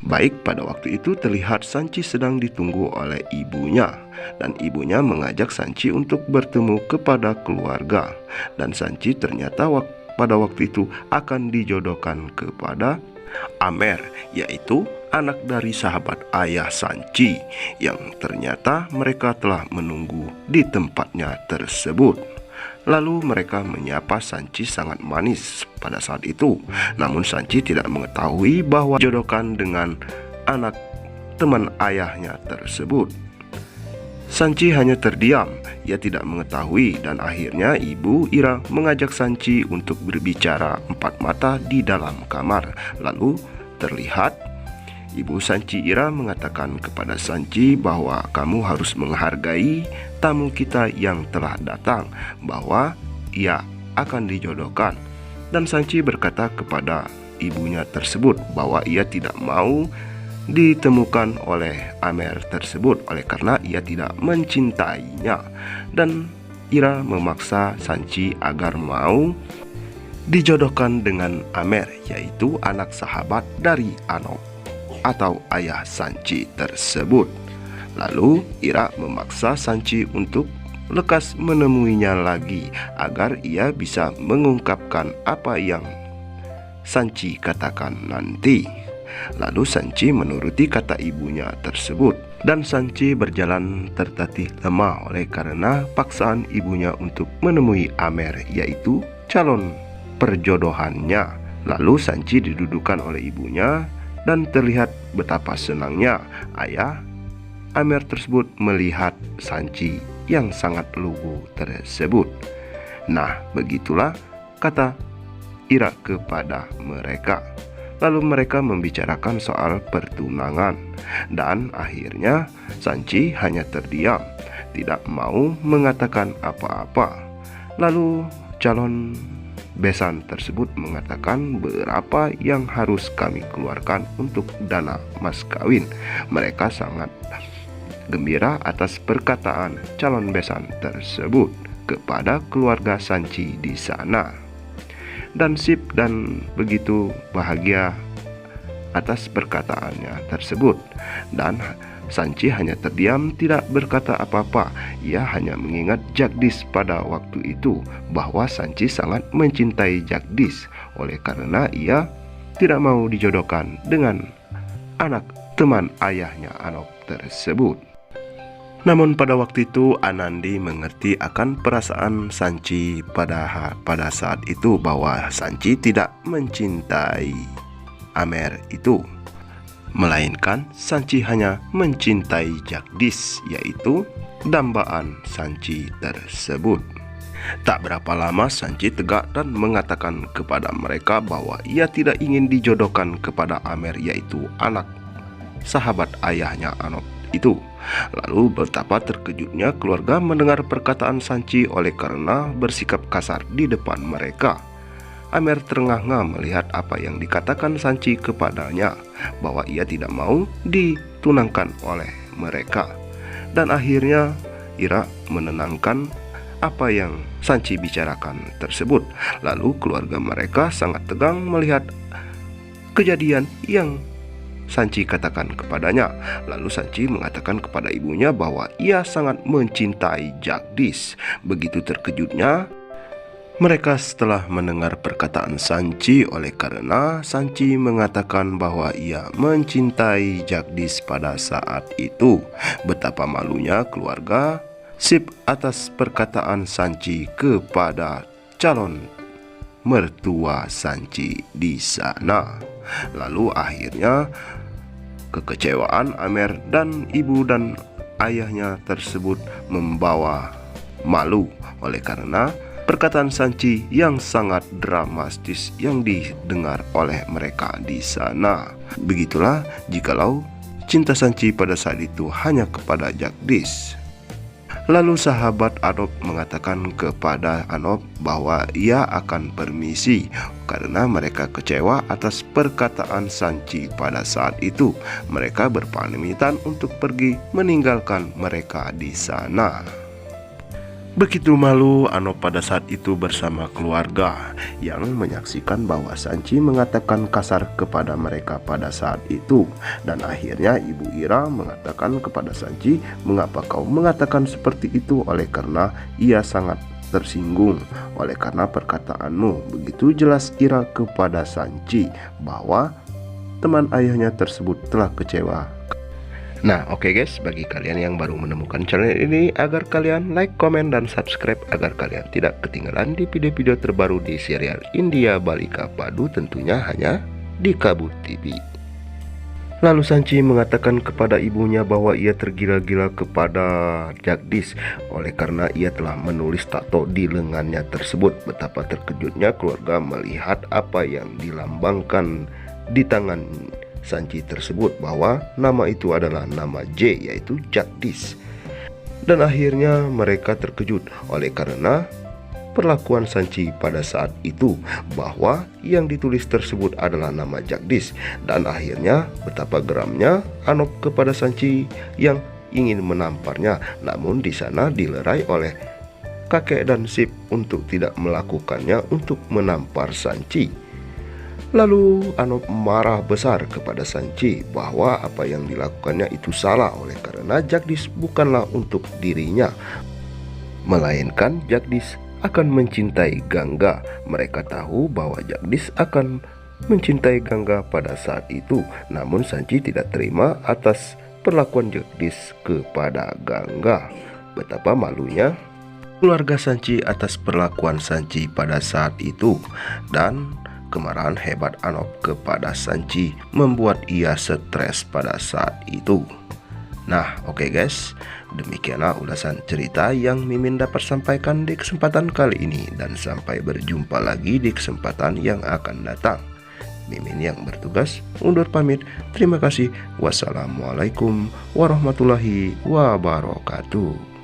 Baik, pada waktu itu terlihat Sanchi sedang ditunggu oleh ibunya, dan ibunya mengajak Sanchi untuk bertemu kepada keluarga. Dan Sanchi ternyata pada waktu itu akan dijodohkan kepada Amer, yaitu anak dari sahabat ayah Sanchi, yang ternyata mereka telah menunggu di tempatnya tersebut. Lalu mereka menyapa Sanchi sangat manis pada saat itu. Namun Sanchi tidak mengetahui bahwa dijodohkan dengan anak teman ayahnya tersebut. Sanchi hanya terdiam, ia tidak mengetahui, dan akhirnya ibu Ira mengajak Sanchi untuk berbicara empat mata di dalam kamar. Lalu terlihat ibu Sanchi Ira mengatakan kepada Sanchi bahwa kamu harus menghargai tamu kita yang telah datang, bahwa ia akan dijodohkan. Dan Sanchi berkata kepada ibunya tersebut bahwa ia tidak mau ditemukan oleh Amer tersebut oleh karena ia tidak mencintainya. Dan Ira memaksa Sanchi agar mau dijodohkan dengan Amer, yaitu anak sahabat dari Anop atau ayah Sanchi tersebut. Lalu Ira memaksa Sanchi untuk lekas menemuinya lagi agar ia bisa mengungkapkan apa yang Sanchi katakan nanti. Lalu Sanchi menuruti kata ibunya tersebut, dan Sanchi berjalan tertatih lemah oleh karena paksaan ibunya untuk menemui Amer, yaitu calon perjodohannya. Lalu Sanchi didudukan oleh ibunya, dan terlihat betapa senangnya ayah Amer tersebut melihat Sanchi yang sangat lugu tersebut. Nah, begitulah kata Ira kepada mereka. Lalu mereka membicarakan soal pertunangan, dan akhirnya Sanchi hanya terdiam, tidak mau mengatakan apa-apa. Lalu calon besan tersebut mengatakan berapa yang harus kami keluarkan untuk dana mas kawin. Mereka sangat gembira atas perkataan calon besan tersebut kepada keluarga Sanchi di sana. Dan Sip dan begitu bahagia atas perkataannya tersebut. Dan Sanchi hanya terdiam, tidak berkata apa-apa. Ia hanya mengingat Jagdish pada waktu itu, bahwa Sanchi sangat mencintai Jagdish, oleh karena ia tidak mau dijodohkan dengan anak teman ayahnya Anop tersebut. Namun pada waktu itu Anandi mengerti akan perasaan Sanchi pada saat itu, bahwa Sanchi tidak mencintai Amer itu, melainkan Sanchi hanya mencintai Jagdish, yaitu dambaan Sanchi tersebut. Tak berapa lama Sanchi tegak dan mengatakan kepada mereka bahwa ia tidak ingin dijodohkan kepada Amer, yaitu anak sahabat ayahnya Anop itu. Lalu betapa terkejutnya keluarga mendengar perkataan Sanchi oleh karena bersikap kasar di depan mereka. Amer terengah-engah melihat apa yang dikatakan Sanchi kepadanya, bahwa ia tidak mau ditunangkan oleh mereka. Dan akhirnya Ira menenangkan apa yang Sanchi bicarakan tersebut. Lalu keluarga mereka sangat tegang melihat kejadian yang Sanchi katakan kepadanya. Lalu Sanchi mengatakan kepada ibunya bahwa ia sangat mencintai Jagdish. Begitu terkejutnya mereka setelah mendengar perkataan Sanchi, oleh karena Sanchi mengatakan bahwa ia mencintai Jagdish pada saat itu. Betapa malunya keluarga Sip atas perkataan Sanchi kepada calon mertua Sanchi di sana. Lalu akhirnya kekecewaan Amer dan ibu dan ayahnya tersebut membawa malu oleh karena perkataan Sanchi yang sangat dramatis yang didengar oleh mereka di sana. Begitulah jikalau cinta Sanchi pada saat itu hanya kepada Jagdish. Lalu sahabat Anop mengatakan kepada Anop bahwa ia akan permisi karena mereka kecewa atas perkataan Sanchi pada saat itu. Mereka berpamitan untuk pergi meninggalkan mereka di sana. Begitu malu Anop pada saat itu bersama keluarga yang menyaksikan bahwa Sanci mengatakan kasar kepada mereka pada saat itu. Dan akhirnya Ibu Ira mengatakan kepada Sanci, "Mengapa kau mengatakan seperti itu?" Oleh karena ia sangat tersinggung oleh karena perkataanmu. Begitu jelas Ira kepada Sanci bahwa teman ayahnya tersebut telah kecewa. Nah, oke guys, bagi kalian yang baru menemukan channel ini, agar kalian like, komen, dan subscribe agar kalian tidak ketinggalan di video-video terbaru di serial India Balika Padu, tentunya hanya di Kabut TV. Lalu Sanci mengatakan kepada ibunya bahwa ia tergila-gila kepada Jagdish oleh karena ia telah menulis tato di lengannya tersebut. Betapa terkejutnya keluarga melihat apa yang dilambangkan di tangan Sanci tersebut, bahwa nama itu adalah nama J, yaitu Jagdish. Dan akhirnya mereka terkejut oleh karena perlakuan Sanci pada saat itu, bahwa yang ditulis tersebut adalah nama Jagdish. Dan akhirnya betapa geramnya Anop kepada Sanci yang ingin menamparnya, namun di sana dilerai oleh kakek dan Sip untuk tidak melakukannya untuk menampar Sanci. Lalu Anop marah besar kepada Sanci bahwa apa yang dilakukannya itu salah oleh karena Jagdish bukanlah untuk dirinya, melainkan Jagdish akan mencintai Gangga. Mereka tahu bahwa Jagdish akan mencintai Gangga pada saat itu, namun Sanci tidak terima atas perlakuan Jagdish kepada Gangga. Betapa malunya keluarga Sanci atas perlakuan Sanci pada saat itu, dan kemarahan hebat Anop kepada Sanci membuat ia stres pada saat itu. Nah, oke guys, demikianlah ulasan cerita yang Mimin dapat sampaikan di kesempatan kali ini, dan sampai berjumpa lagi di kesempatan yang akan datang. Mimin yang bertugas undur pamit. Terima kasih. Wassalamualaikum warahmatullahi wabarakatuh.